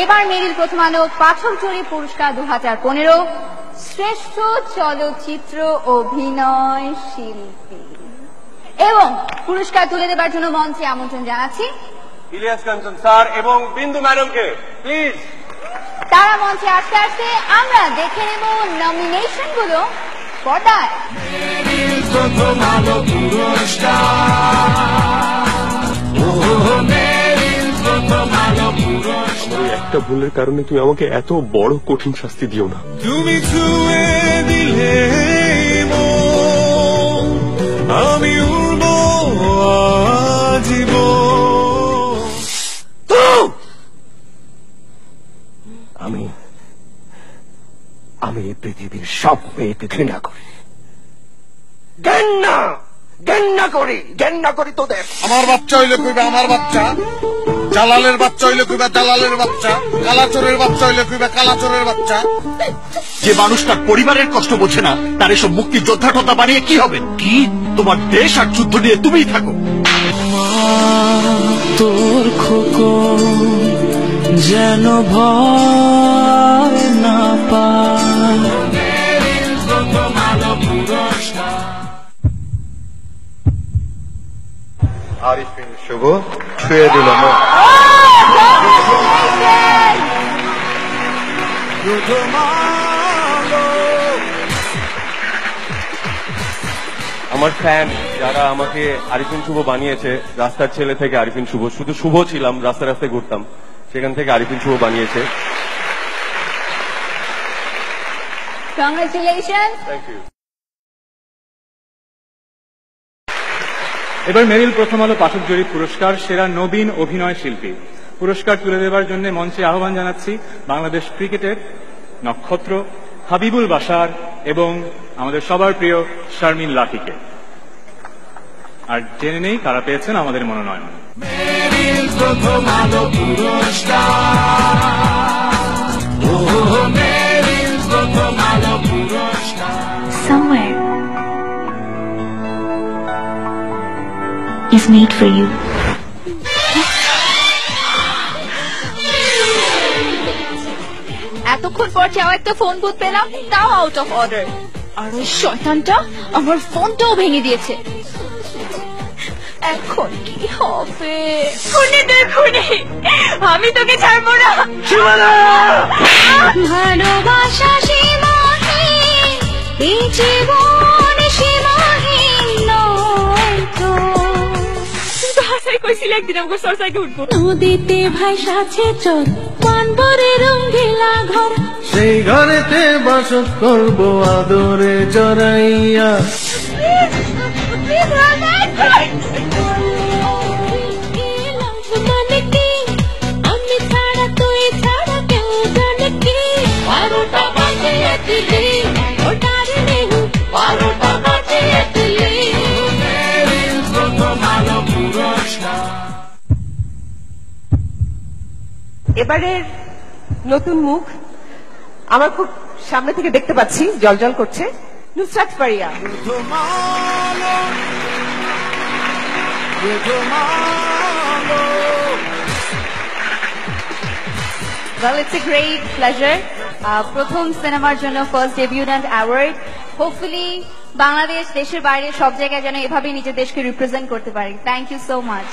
এবার মেরিল প্রথম আলো পাঠক জরিপ পুরস্কার 2015 শ্রেষ্ঠ চলচ্চিত্র অভিনয় শিল্পী এবং পুরস্কার তুলে দেবার জন্য মঞ্চে আমন্ত্রণ জানাচ্ছি ইলিয়াস কাঞ্চন স্যার এবং বিন্দু ম্যাডামকে প্লিজ। তারা মঞ্চে আসতে আসতে আমরা দেখে নেব নমিনেশন গুলো পর্দায়। একটা ভুলের কারণে তুমি আমাকে এত বড় কঠিন শাস্তি দিও না। তুমি ছুঁয়ে দিলে আমি উড়ব আজীবন। আমি এই পৃথিবীর সব মেয়েকে ঘৃণা করি, ঘৃণা করি তোদের। আমার বাচ্চা হইলে কইবে আমার বাচ্চা, জালালের বাচ্চা হইলে কইবে জালালের বাচ্চা, কালাচোরের বাচ্চা হইলে কইবে কালাচোরের বাচ্চা। যে মানুষ তার পরিবারের কষ্ট বোঝে না তার এসব মুক্তিযোদ্ধা টোদ্ধা বানিয়ে কি হবে? কি তোমার দেশ আর যুদ্ধ নিয়ে তুমিই থাকো। তোর খোকন যেন ভয় না পায়। আরিফিন শুভ ছুঁয়ে দিল আমার ফ্যান যারা আমাকে আরিফিন শুভ বানিয়েছে, রাস্তার ছেলে থেকে আরিফিন শুভ, শুধু শুভ ছিলাম, রাস্তায় রাস্তায় ঘুরতাম, সেখান থেকে আরিফিন শুভ বানিয়েছে। কংগ্রেচুলেশন। Thank you. এবার মেরিল প্রথম আলো পাঠক জরিপ পুরস্কার সেরা নবীন অভিনয় শিল্পী পুরস্কার তুলে দেবার জন্য মঞ্চে আহ্বান জানাচ্ছি বাংলাদেশ ক্রিকেটের নক্ষত্র হাবিবুল বাশার এবং আমাদের সবার প্রিয় শারমিন লাকিকে। আর জেনে নেই কারা পেয়েছেন আমাদের মনোনয়ন। মেরিল প্রথম আলো পুরস্কার, মেরিল প্রথম আলো পুরস্কার। Somewhere is made for you. এতক্ষণ পর চাও একটা ফোন বুথ পেলাম, তাও আউট অফ অর্ডার। আর ওই শয়তানটা আমার ফোনটাও ভেঙে দিয়েছে। এখন কি হবে? আমি তোকে ছাড়বো না। ভালোবাসা সীমাহীন, এই জীবন সীমাহীন নয় তো। হাসাই কইছিল একদিন আমাকে সরসাইকে উঠবো। নদীতে ভাইসাছে চল পানবরে রঙ্গিলা ঘর, সেই ঘরেতে বাসত করবো আদরে জড়াইয়া। আমি ছাড়া তুই ছাড়া কেউ জানে কি? 12টা বাজিয়ে দিলি ওটার নেই, 12টা বাজিয়ে দিলি। এবারের নতুন মুখ আমার খুব সামনে থেকে দেখতে পাচ্ছি, জলজল করছে, Nusrat Faria. Well, it's a great pleasure. প্রথম সিনেমার জন্য first debutant award. Hopefully Bangladesh দেশের বাইরে সব জায়গায় যেন এভাবেই নিজের দেশকে রিপ্রেজেন্ট করতে পারি। Thank you so much.